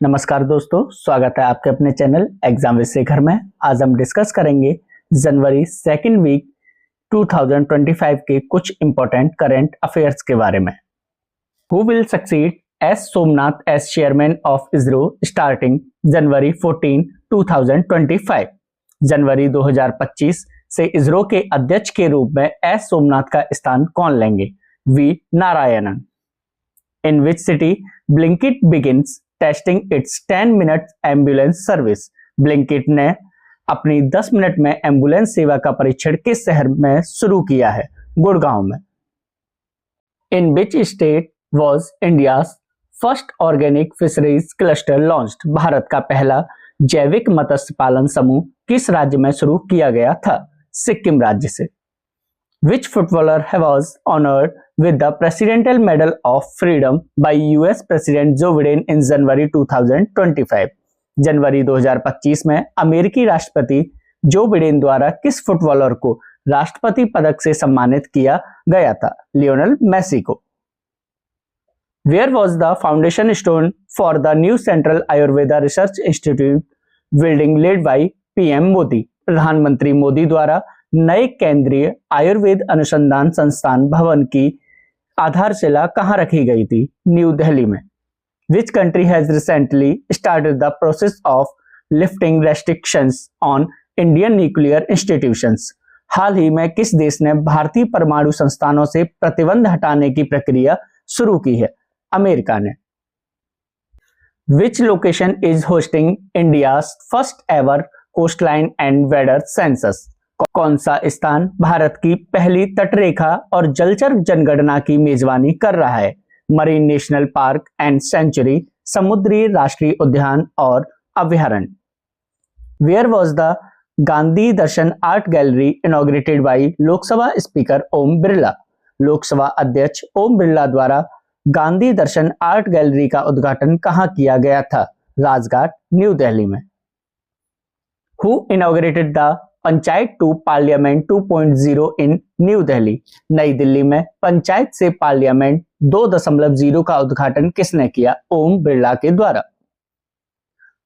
नमस्कार दोस्तों, स्वागत है आपके अपने चैनल एग्जाम विद शेखर में। आज हम डिस्कस करेंगे जनवरी सेकेंड वीक 2025 के कुछ इंपॉर्टेंट करंट अफेयर्स के बारे में। Who will succeed as Somnath as chairman of ISRO starting January 14, 2025। जनवरी 2025 से इसरो के अध्यक्ष के रूप में एस सोमनाथ का स्थान कौन लेंगे? V Narayanan. In which city Blinkit begins testing it's 10-minute ambulance service? Blinkit ने अपनी 10 मिनट में एम्बुलेंस सेवा का परीक्षण किस शहर में शुरू किया है? गुड़गांव में। In which state was India's first organic fisheries cluster launched? Bharat का पहला जैविक मत्स्य पालन समूह किस राज्य में शुरू किया गया था? सिक्किम राज्य से। Which footballer was honored with the Presidential Medal of Freedom by US President Joe Biden in January 2025? जनवरी 2025 में अमेरिकी राष्ट्रपति जो बिडेन द्वारा किस फुटबॉलर को राष्ट्रपति पदक से सम्मानित किया गया था? लियोनेल मेसी को। Where was the foundation stone for the new Central Ayurveda Research Institute building led by PM Modi? प्रधानमंत्री मोदी द्वारा नए केंद्रीय आयुर्वेद अनुसंधान संस्थान भवन की आधारशिला कहां रखी गई थी? न्यू दिल्ली में। Which country has recently started the process of lifting restrictions on Indian nuclear institutions? हाल ही में किस देश ने भारतीय परमाणु संस्थानों से प्रतिबंध हटाने की प्रक्रिया शुरू की है? अमेरिका ने। Which location is hosting India's first ever coastline and weather census? कौन सा स्थान भारत की पहली तटरेखा और जलचर जनगणना की मेजबानी कर रहा है? Marine national park and sanctuary, समुद्री राष्ट्रीय उद्यान और अभयारण्य। Where was the Gandhi Darshan art gallery inaugurated by Lok Sabha speaker Om Birla? Lok Sabha अध्यक्ष ओम बिरला द्वारा गांधी दर्शन आर्ट गैलरी का उद्घाटन कहां किया गया था? राजघाट, न्यू दिल्ली में। Who inaugurated the panchayat to parliament 2.0 in new Delhi? नई दिल्ली में पंचायत से पार्लियामेंट 2.0 का उद्घाटन किसने किया? ओम बिरला के द्वारा।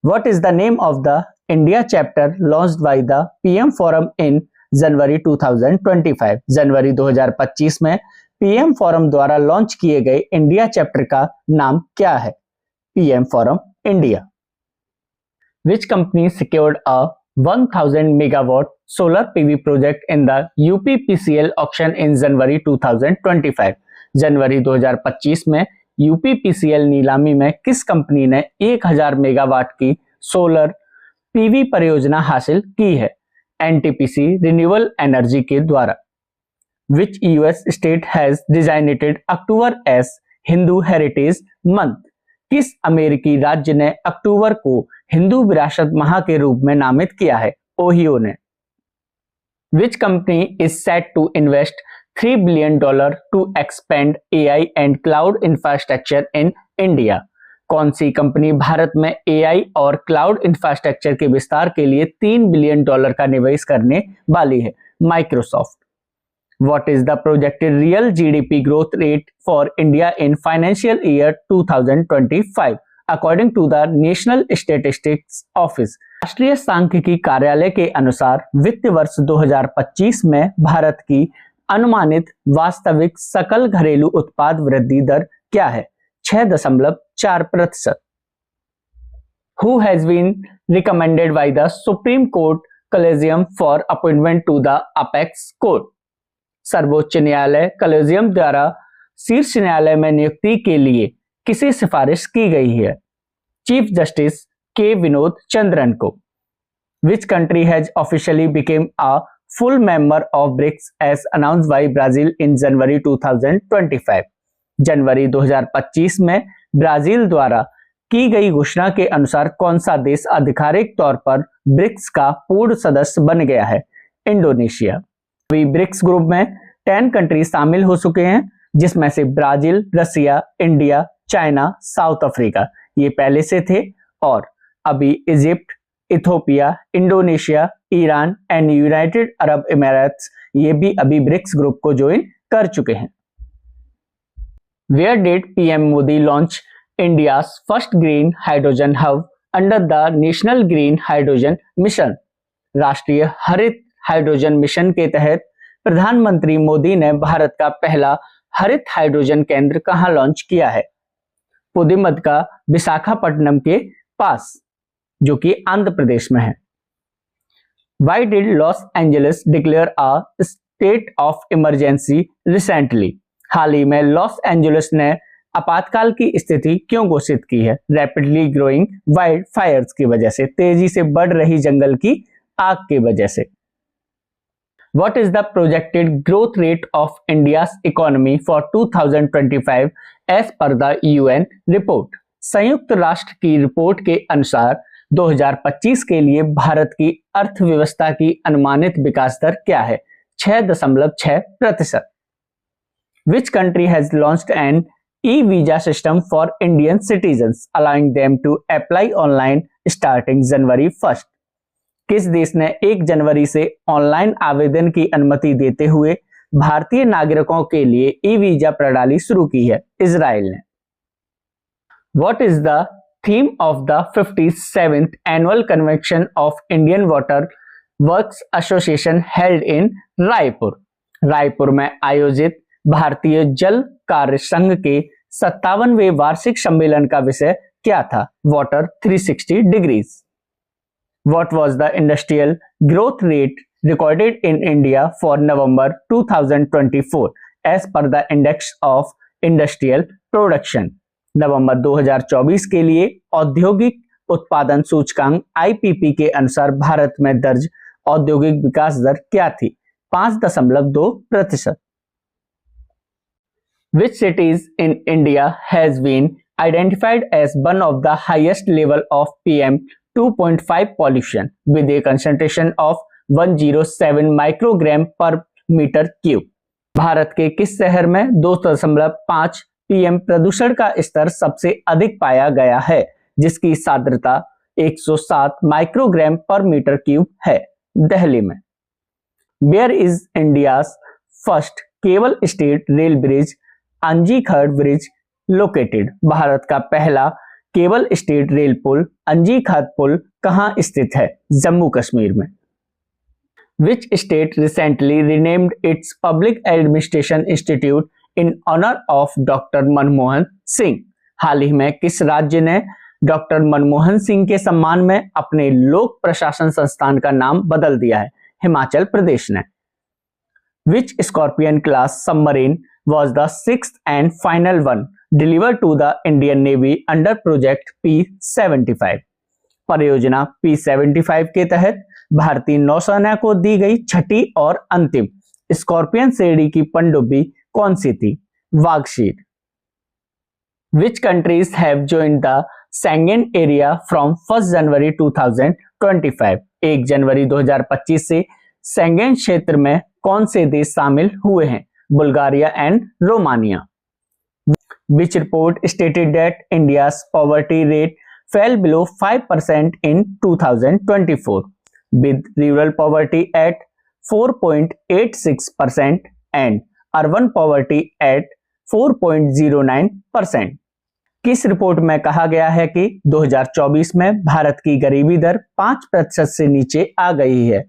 What is the name of the India chapter launched by the PM Forum in जनवरी 2025? जनवरी 2025 में PM फोरम द्वारा लॉन्च किए गए इंडिया चैप्टर का नाम क्या है? PM forum India. Which company secured a 1000 megawatt solar PV project in the UPPCL auction in January 2025? जनवरी 2025 में UPPCL नीलामी में किस कंपनी ने 1000 मेगावाट की सोलर पीवी परियोजना हासिल की है? NTPC रिन्यूएबल एनर्जी के द्वारा। Which US state has designated October as Hindu Heritage Month? किस अमेरिकी राज्य ने अक्टूबर को हिंदू विरासत माह के रूप में नामित किया है? ओहियो ने। Which company is set to invest $3 billion to expand AI and cloud infrastructure in India? कौन सी कंपनी भारत में AI और क्लाउड इंफ्रास्ट्रक्चर के विस्तार के लिए $3 बिलियन का निवेश करने वाली है? Microsoft. What is the projected real GDP growth rate for India in financial year 2025 according to the National Statistics Office? राष्ट्रीय सांख्यिकी कार्यालय के अनुसार वित्त वर्ष 2025 में भारत की अनुमानित वास्तविक सकल घरेलू उत्पाद वृद्धि दर क्या है? 6.4%। Who has been recommended by the Supreme Court Collegium for appointment to the Apex Court? सर्वोच्च न्यायालय कॉलेजियम द्वारा शीर्ष न्यायालय में नियुक्ति के लिए किसे सिफारिश की गई है? चीफ जस्टिस के विनोद चंद्रन को। Which country has officially become a full member of BRICS as announced by Brazil in January 2025? जनवरी 2025 में ब्राजील द्वारा की गई घोषणा के अनुसार कौन सा देश आधिकारिक तौर पर ब्रिक्स का पूर्ण सदस्य बन गया है? इंडोनेशिया। अभी ब्रिक्स ग्रुप में 10 कंट्री शामिल हो चुके हैं, जिसमें से ब्राजील, रसिया, इंडिया, चाइना, साउथ अफ्रीका ये पहले से थे और अभी Egypt, Ethiopia, Indonesia, Iran and United Arab Emirates ये भी अभी ब्रिक्स ग्रुप को ज्वाइन कर चुके हैं। Where did PM Modi launch India's first green hydrogen hub under the National Green Hydrogen Mission? राष्ट्रीय हरित हाइड्रोजन मिशन के तहत प्रधानमंत्री मोदी ने भारत का पहला हरित हाइड्रोजन केंद्र कहां लॉन्च किया है? पुदुमत्ता विशाखापट्टनम के पास, जो कि आंध्र प्रदेश में है। Why did Los Angeles declare a state of emergency recently? हाल ही में लॉस एंजलिस ने आपातकाल की स्थिति क्यों घोषित की है? रैपिडली ग्रोइंग वाइल्ड फायर्स की वजह से, तेजी से बढ़ रही जंगल की आग की वजह से। What is the projected growth rate of India's economy for 2025 as per the UN report? संयुक्त राष्ट्र की रिपोर्ट के अनुसार 2025 के लिए भारत की अर्थव्यवस्था की अनुमानित विकास दर क्या है? 6.6%। Which country has launched an e-visa system for Indian citizens, allowing them to apply online starting January 1st? किस देश ने 1 जनवरी से ऑनलाइन आवेदन की अनुमति देते हुए भारतीय नागरिकों के लिए ई-वीजा प्रणाली शुरू की है? इजराइल ने। What is the theme of the 57th annual convention of Indian Water Works Association held in Raipur? Raipur में आयोजित भारतीय जल कार्य संघ के 57वें वार्षिक सम्मेलन का विषय क्या था? Water 360 degrees. What was the industrial growth rate recorded in India for November 2024 as per the Index of Industrial Production? नवंबर 2024 के लिए औद्योगिक उत्पादन सूचकांक IPP के अनुसार भारत में दर्ज औद्योगिक विकास दर क्या थी? 5.2%। Which cities in India has been identified as one of the highest level of PM 2.5 pollution with a concentration of 107 microgram per meter cube? Bharat के किस शहर में 2.5 PM प्रदूषण का स्तर सबसे अधिक पाया गया है, जिसकी सांद्रता 107 माइक्रोग्राम पर मीटर क्यूब है? दिल्ली में। Where is India's first cable stayed rail bridge Anji Khad bridge located? Bharat का पहला केबल स्टेट रेल पुल अंजीखड़ पुल कहां स्थित है? जम्मू कश्मीर में। Which state recently renamed its public administration institute in honor of Dr. Manmohan Singh? हाल ही में किस राज्य ने डॉक्टर मनमोहन सिंह के सम्मान में अपने लोक प्रशासन संस्थान का नाम बदल दिया है? हिमाचल प्रदेश ने। Which Scorpion class submarine was the 6th and final one delivered to the Indian Navy under Project P75? परियोजना P75 के तहत भारतीय नौसेना को दी गई छठी और अंतिम स्कॉर्पियन श्रेणी की पनडुब्बी कौन सी थी? Vagsheer. Which countries have joined the Schengen area from 1 January 2025? 1 जनवरी 2025 से सेंगेन क्षेत्र में कौन से देश शामिल हुए हैं? Bulgaria and Romania. Which report stated that India's poverty rate fell below 5% in 2024, with rural poverty at 4.86% and urban poverty at 4.09%? किस रिपोर्ट में कहा गया है कि 2024 में भारत की गरीबी दर 5% से नीचे आ गई है,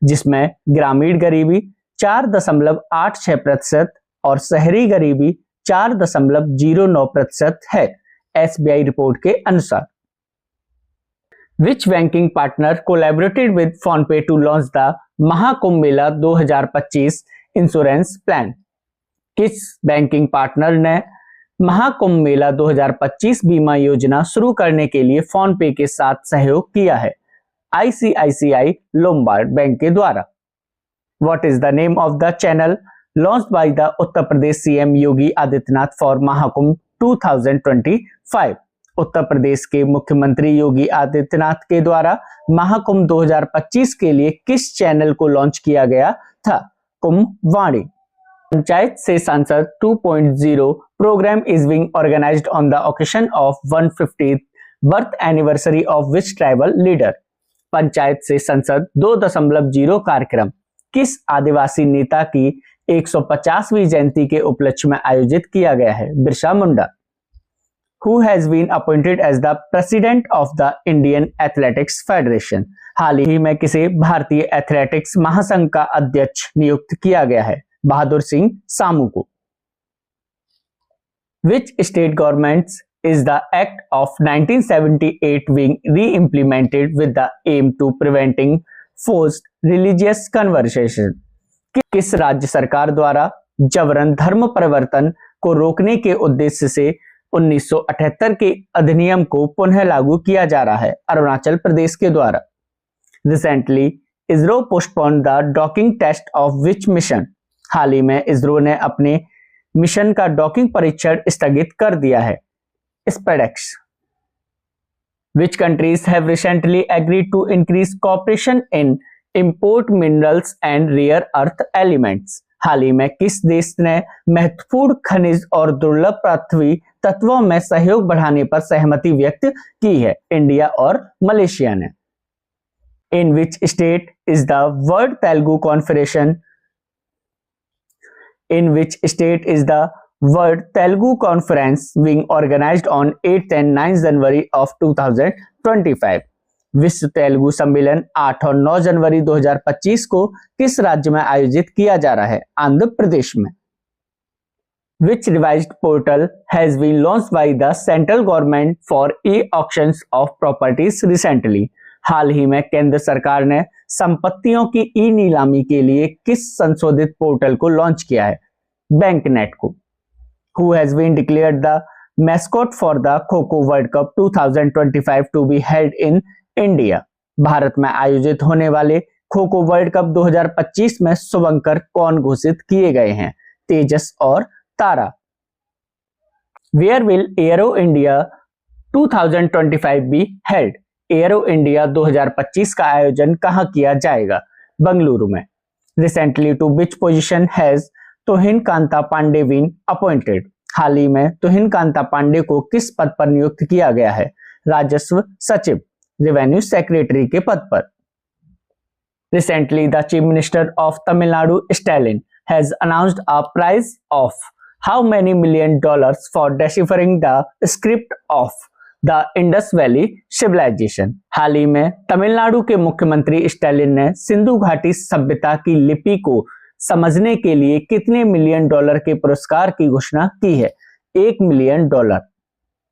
जिसमें ग्रामीण गरीबी 4.86% और शहरी गरीबी 4.09% है, SBI रिपोर्ट के अनुसार। Which banking partner collaborated with PhonePe to launch the Mahakumbh Mela 2025 insurance plan? किस बैंकिंग पार्टनर ने महाकुंभ मेला 2025 बीमा योजना शुरू करने के लिए फोन पे के साथ सहयोग किया है? ICICI लोम्बार्ड बैंक के द्वारा। What is the name of the channel launched by the Uttar Pradesh CM Yogi Adityanath for Mahakumbh 2025? Uttar Pradesh के मुख्यमंत्री योगी आदित्यनाथ के द्वारा महाकुंभ 2025 के लिए किस चैनल को लॉन्च किया गया था? कुंभवाणी। पंचायत से सांसद 2.0 program is being organized on the occasion of 150th birth anniversary of which tribal leader? Panchayat से संसद 2.0 कार्यक्रम किस आदिवासी नेता की 150वीं जयंती के उपलक्ष्य में आयोजित किया गया है? Birsa Munda. Who has been appointed as the president of the Indian Athletics Federation? हाल ही में किसे भारतीय एथलेटिक्स महासंघ का अध्यक्ष नियुक्त किया गया है? बहादुर सिंह सामू को। Which state governments is the Act of 1978 being re-implemented with the aim to preventing forced religious conversion? किस राज्य सरकार द्वारा जबरन धर्म परिवर्तन को रोकने के उद्देश्य से 1978 के अधिनियम को पुनः लागू किया जा रहा है? अरुणाचल प्रदेश के द्वारा। Recently, ISRO postponed the docking test of which mission? हाल ही में इसरो ने अपने मिशन का डॉकिंग परीक्षण स्थगित कर दिया है। SpaceX. Which countries have recently agreed to increase cooperation in import minerals and rare earth elements? हाल ही में किस देश ने महत्वपूर्ण खनिज और दुर्लभ पृथ्वी तत्वों में सहयोग बढ़ाने पर सहमति व्यक्त की है? इंडिया और मलेशिया ने। In which state is the World Telugu Confederation? In which state is the World Telugu Conference being organized on 8th and 9th January of 2025? विश्व तेलुगु सम्मेलन 8 और 9 जनवरी 2025 को किस राज्य में आयोजित किया जा रहा है? आंध्र प्रदेश में। Which revised portal has been launched by the central government for e-auctions of properties recently? हाल ही में केंद्र सरकार ने संपत्तियों की ई नीलामी के लिए किस संशोधित पोर्टल को लॉन्च किया है? बैंकनेट को। Who has been declared the mascot for the Kho-Kho World Cup 2025 to be held in India? Bharat में आयोजित होने वाले खो खो वर्ल्ड कप 2025 में शुभंकर कौन घोषित किए गए हैं? तेजस और तारा। Where will Aero India 2025 be held? Arrow India 2025 का आयोजन कहां किया जाएगा? बंगलुरु में। Recently to which position has Tuhin Kanta Pandey been appointed? हाल ही में तुहिन कांता पांडे को किस पद पर नियुक्त किया गया है? राजस्व सचिव, रेवेन्यू सेक्रेटरी के पद पर। Recently the Chief Minister of Tamil Nadu, Stalin, has announced a prize of how many $1 million for deciphering the script of the Indus valley civilisation? हाल ही में तमिलनाडु के मुख्यमंत्री स्टालिन ने सिंधु घाटी सभ्यता की लिपि को समझने के लिए कितने $1 मिलियन के पुरस्कार की घोषणा की है? $1 million.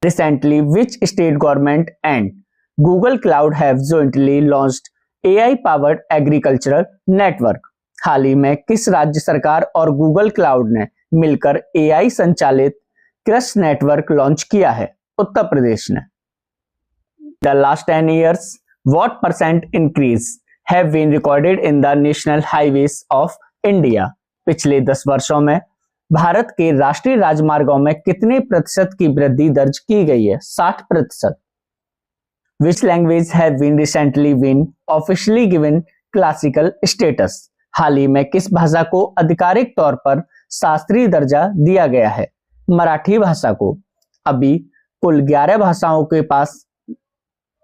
Recently which state government and Google cloud have jointly launched AI powered agricultural network? हाल ही में किस राज्य सरकार और गूगल क्लाउड ने मिलकर AI संचालित कृषि नेटवर्क लॉन्च किया है? उत्तर प्रदेश ने। The last 10 years, what % increase have been recorded in the national highways of India? पिछले 10 वर्षों में भारत के राष्ट्रीय राजमार्गों में कितने प्रतिशत की वृद्धि दर्ज की गई है? 60%। Which language have been recently been officially given classical status? हाल ही में किस भाषा को आधिकारिक तौर पर शास्त्रीय दर्जा दिया गया है? मराठी भाषा को। अभी कुल 11 भाषाओं के पास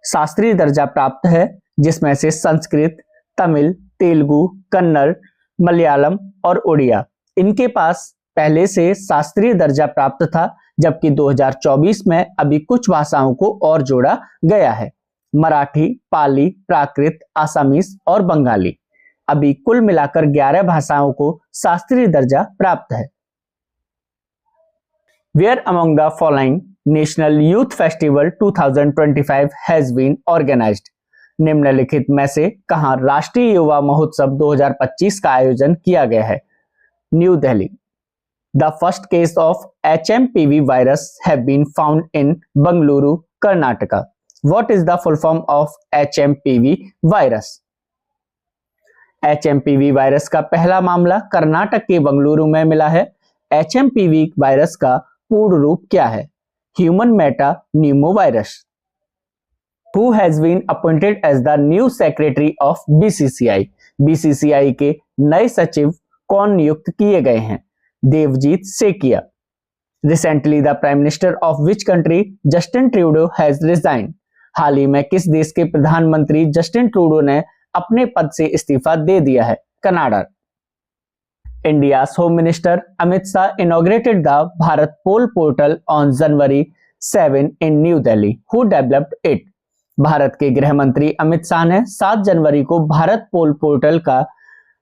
शास्त्रीय दर्जा प्राप्त है, जिसमें से संस्कृत, तमिल, तेलुगु, कन्नड़, मलयालम और उड़िया इनके पास पहले से शास्त्रीय दर्जा प्राप्त था, जबकि 2024 में अभी कुछ भाषाओं को और जोड़ा गया है। मराठी, पाली, प्राकृत, आसामीज और बंगाली। अभी कुल मिलाकर 11 भाषाओं को शास्त्रीय दर्जा प्राप्त है। Where among the following National Youth Festival 2025 has been organized? निम्नलिखित में से कहां राष्ट्रीय युवा महोत्सव 2025 का आयोजन किया गया है? New Delhi. The first case of HMPV virus have been found in Bengaluru, Karnataka. What is the full form of HMPV virus? HMPV virus का पहला मामला कर्नाटक के बंगलुरु में मिला है। HMPV वायरस का पूर्ण रूप क्या है? Human metapneumovirus. Who has been appointed as the new secretary of BCCI? BCCI के नए सचिव कौन नियुक्त किए गए हैं? Devjit Saikia. Recently the Prime Minister of which country, Justin Trudeau, has resigned? हाल ही में किस देश के प्रधानमंत्री जस्टिन ट्रूडो ने अपने पद से इस्तीफा दे दिया है? Canada. India's Home Minister Amit Shah inaugurated the Bharat Poll portal on January 7 in New Delhi. Who developed it? Bharat के गृह मंत्री अमित शाह ने 7 जनवरी को भारत पोल पोर्टल का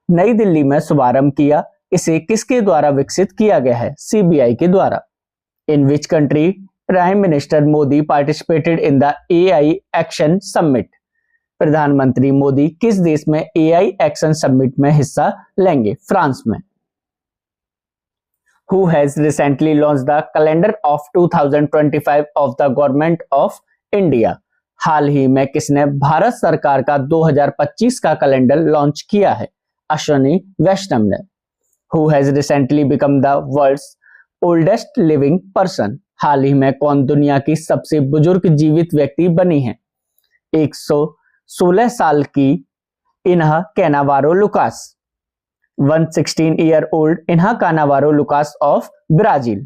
नई दिल्ली में शुभारंभ किया। इसे किसके द्वारा विकसित किया गया है? सीबीआई के द्वारा। In which country prime minister Modi participated in the AI action summit? प्रधानमंत्री मोदी किस देश में AI एक्शन समिट में हिस्सा लेंगे? फ्रांस में। Who has recently launched the calendar of 2025 of the government of India? हाल ही में किसने भारत सरकार का 2025 का कैलेंडर लॉन्च किया है? अश्विनी वैष्णव ने। Who has recently become the world's oldest living person? हाल ही में कौन दुनिया की सबसे बुजुर्ग जीवित व्यक्ति बनी है? 116 साल की इन्हा कैनावारो Lucas. 116-year-old Inha Canavaro Lucas of Brazil.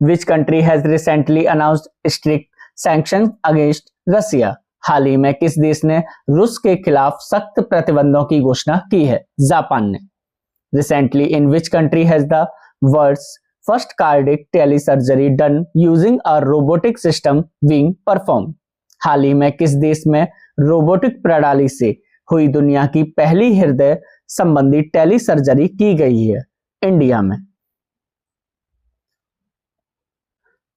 Which country has recently announced strict sanctions against Russia? हाल ही में किस देश ने रूस के खिलाफ सख्त प्रतिबंधों की घोषणा की है? जापान ने। Recently, in which country has the world's first cardiac telesurgery done using a robotic system being performed? हाल ही में किस देश में रोबोटिक प्रणाली से हुई दुनिया की पहली हृदय संबंधी टेली सर्जरी की गई है? इंडिया में।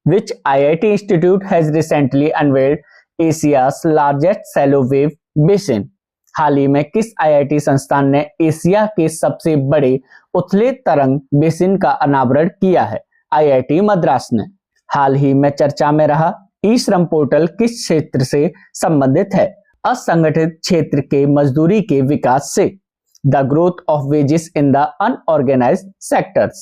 Which IIT institute has recently unveiled Asia's largest shallow wave basin? हाल ही में किस IIT संस्थान ने एशिया के सबसे बड़े उथले तरंग बेसिन का अनावरण किया है? IIT मद्रास ने। हाल ही में चर्चा में रहा ई श्रम पोर्टल किस क्षेत्र से संबंधित है? असंगठित क्षेत्र के मजदूरी के विकास से। The growth of wages in the unorganized sectors.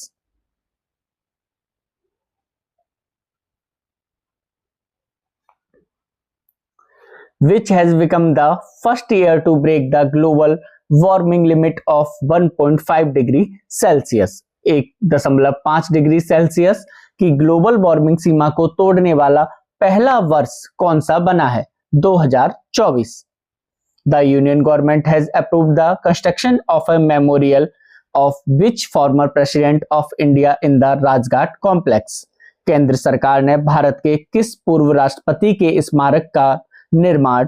Which has become the first year to break the global warming limit of 1.5 degree Celsius? 1.5 degree Celsius की ग्लोबल वार्मिंग सीमा को तोड़ने वाला पहला वर्ष कौन सा बना है? 2024। The union government has approved the construction of a memorial of which former president of India in the Rajghat complex? केंद्र सरकार ने भारत के किस पूर्व राष्ट्रपति के स्मारक का निर्माण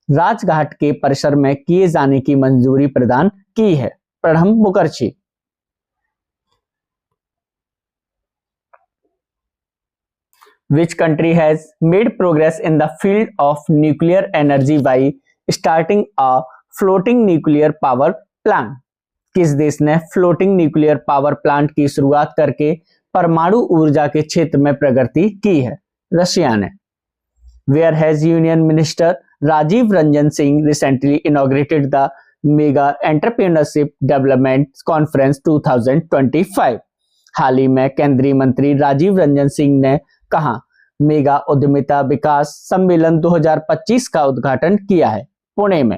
राजघाट के परिसर में किए जाने की मंजूरी प्रदान की है? Pranab Mukherjee. Which country has made progress in the field of nuclear energy by starting a floating nuclear power plant? किस देश ने फ्लोटिंग न्यूक्लियर पावर प्लांट की शुरुआत करके परमाणु ऊर्जा के क्षेत्र में प्रगति की है? रशिया ने। Where has union minister Rajiv Ranjan Singh recently inaugurated the mega entrepreneurship development conference 2025? हाल ही में केंद्रीय मंत्री राजीव रंजन सिंह ने कहा मेगा उद्यमिता विकास सम्मेलन 2025 का उद्घाटन किया है? पुणे में।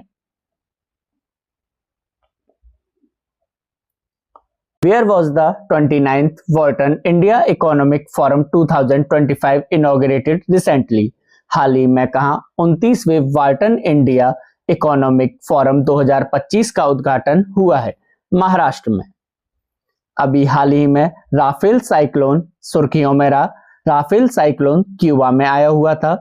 Where was the 29th Wharton India Economic Forum 2025 inaugurated recently? हाल ही में कहां 29वें वार्टन इंडिया इकोनॉमिक फोरम 2025 का उद्घाटन हुआ है? महाराष्ट्र में। अभी हाल ही में राफेल साइक्लोन सुर्खियों में रहा। राफेल साइक्लोन क्यूबा में आया हुआ था।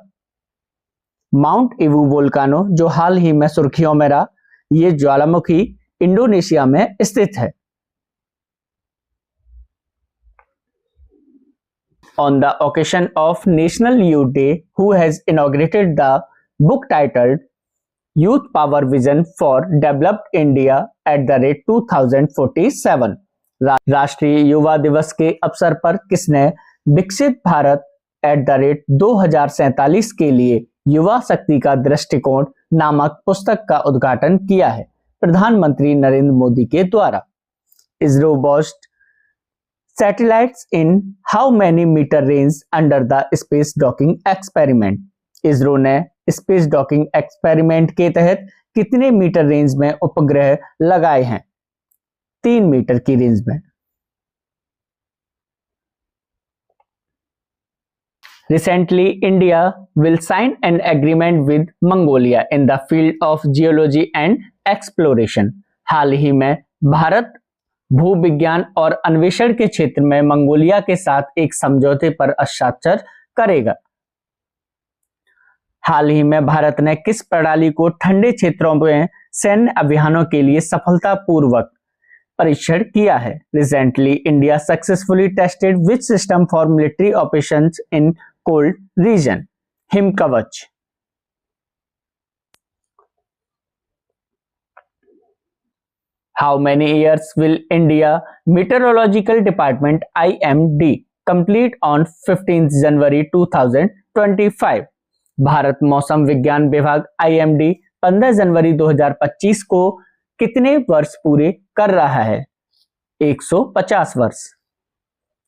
माउंट इवू वोल्कानो जो हाल ही में सुर्खियों में रहा, ये ज्वालामुखी इंडोनेशिया में स्थित है। On the occasion of National Youth Day, who has inaugurated the book titled Youth Power Vision for Developed India at the rate 2047? राष्ट्रीय युवा दिवस के अवसर पर किसने विकसित भारत एट द रेट 2047 के लिए युवा शक्ति का दृष्टिकोण नामक पुस्तक का उद्घाटन किया है? प्रधानमंत्री नरेंद्र मोदी के द्वारा। ISRO launched satellites in how many meter range under the space docking experiment? ISRO ने स्पेस डॉकिंग एक्सपेरिमेंट के तहत कितने मीटर रेंज में उपग्रह लगाए हैं? 3 मीटर की रेंज में। Recently, India will sign an agreement with Mongolia in the field of geology and exploration. हाल ही में भारत भूविज्ञान और अन्वेषण के क्षेत्र में मंगोलिया के साथ एक समझौते पर हस्ताक्षर करेगा। हाल ही में भारत ने किस प्रणाली को ठंडे क्षेत्रों में सैन्य अभियानों के लिए सफलतापूर्वक परीक्षण किया है? Recently India successfully tested which system for military operations in cold region? Himkavach. How many years will India Meteorological Department IMD complete on 15th January 2025? Bharat मौसम विज्ञान विभाग IMD 15 जनवरी 2025 को कितने वर्ष पूरे कर रहा है? 150 वर्ष।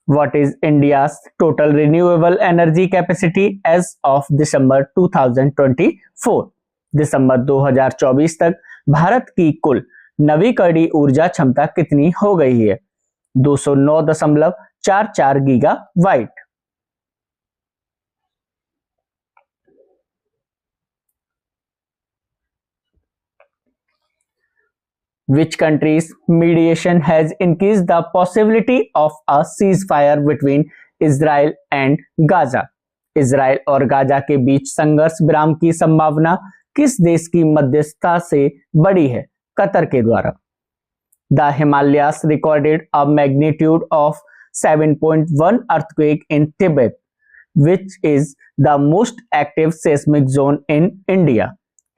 What is India's total renewable energy capacity as of December 2024? दिसंबर 2024 तक भारत की कुल नवीकरणीय ऊर्जा क्षमता कितनी हो गई है? 209.44 gigawatt. Which country's mediation has increased the possibility of a ceasefire between Israel and Gaza? Israel और गाजा के बीच संघर्ष विराम की संभावना किस देश की मध्यस्थता से बढ़ी है? कतर के द्वारा। The Himalayas recorded a magnitude of 7.1 earthquake in Tibet, which is the most active seismic zone in India.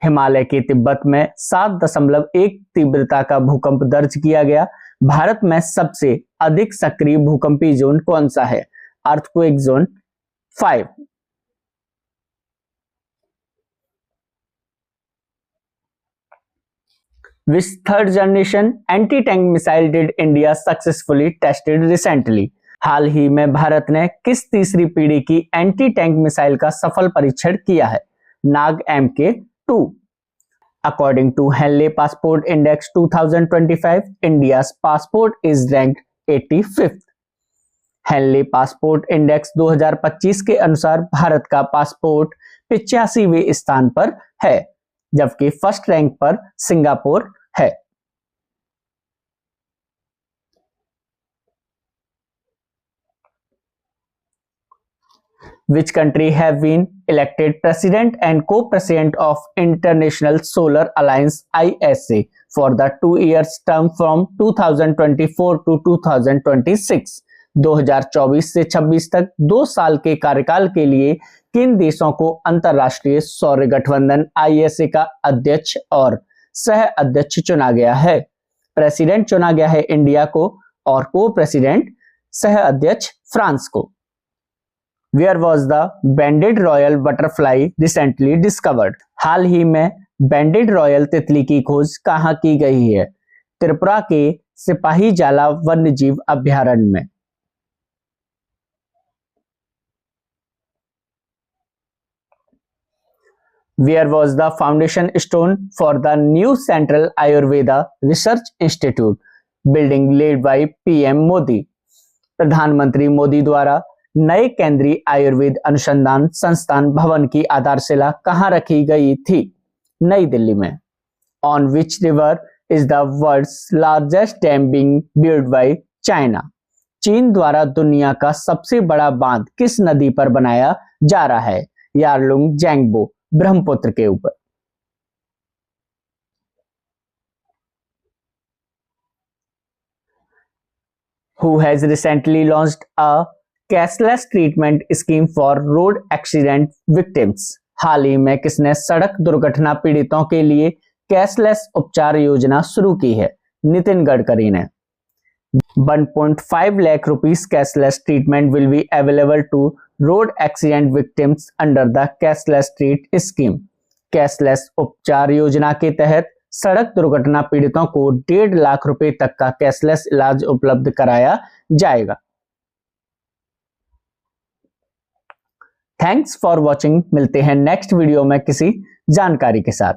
Himalaya के तिब्बत में 7.1 तीव्रता का भूकंप दर्ज किया गया। भारत में सबसे अधिक सक्रिय भूकंपीय जोन कौन सा है? Earthquake zone 5। Which third generation anti-tank missile did India successfully tested recently? हाल ही में भारत ने किस तीसरी पीढ़ी की एंटी टैंक मिसाइल का सफल परीक्षण किया है? नाग MK2। According to Henley Passport Index 2025, India's passport is ranked 85th. Henley Passport Index 2025 के अनुसार भारत का पासपोर्ट 85वें स्थान पर है, जबकि फर्स्ट रैंक पर सिंगापुर है। Which country have been elected president and co-president of International Solar Alliance ISA for the 2 years term from 2024 to 2026? 2024 से 26 तक 2 साल के कार्यकाल के लिए किन देशों को अंतरराष्ट्रीय सौर गठबंधन ISA का अध्यक्ष और सह अध्यक्ष चुना गया है? प्रेसिडेंट चुना गया है इंडिया को और को प्रेसिडेंट सह अध्यक्ष फ्रांस को। Where was the banded royal butterfly recently discovered? हाल ही में बैंडेड रॉयल तितली की खोज कहाँ की गई है? त्रिपुरा के सिपाही जाला वन्यजीव अभ्यारण्य में। Where was the foundation stone for the new Central Ayurveda Research Institute building laid by PM Modi? प्रधानमंत्री मोदी द्वारा नए केंद्रीय आयुर्वेद अनुसंधान संस्थान भवन की आधारशिला कहां रखी गई थी? नई दिल्ली में। On which river is the world's largest dam being built by China? चीन द्वारा दुनिया का सबसे बड़ा बांध किस नदी पर बनाया जा रहा है? यारलुंग जैंगबो ब्रह्मपुत्र के ऊपर। Who has recently launched a cashless treatment scheme for road accident victims? हाल ही में किसने सड़क दुर्घटना पीड़ितों के लिए कैशलेस उपचार योजना शुरू की है? नितिन गडकरी ने। 1.5 lakh rupees cashless treatment will be available to road accident victims under the cashless treat scheme. Cashless उपचार योजना के तहत सड़क दुर्घटना पीड़ितों को 1.5 लाख रुपए तक का कैशलेस इलाज उपलब्ध कराया जाएगा। Thanks for watching. मिलते हैं नेक्स्ट वीडियो में किसी जानकारी के साथ।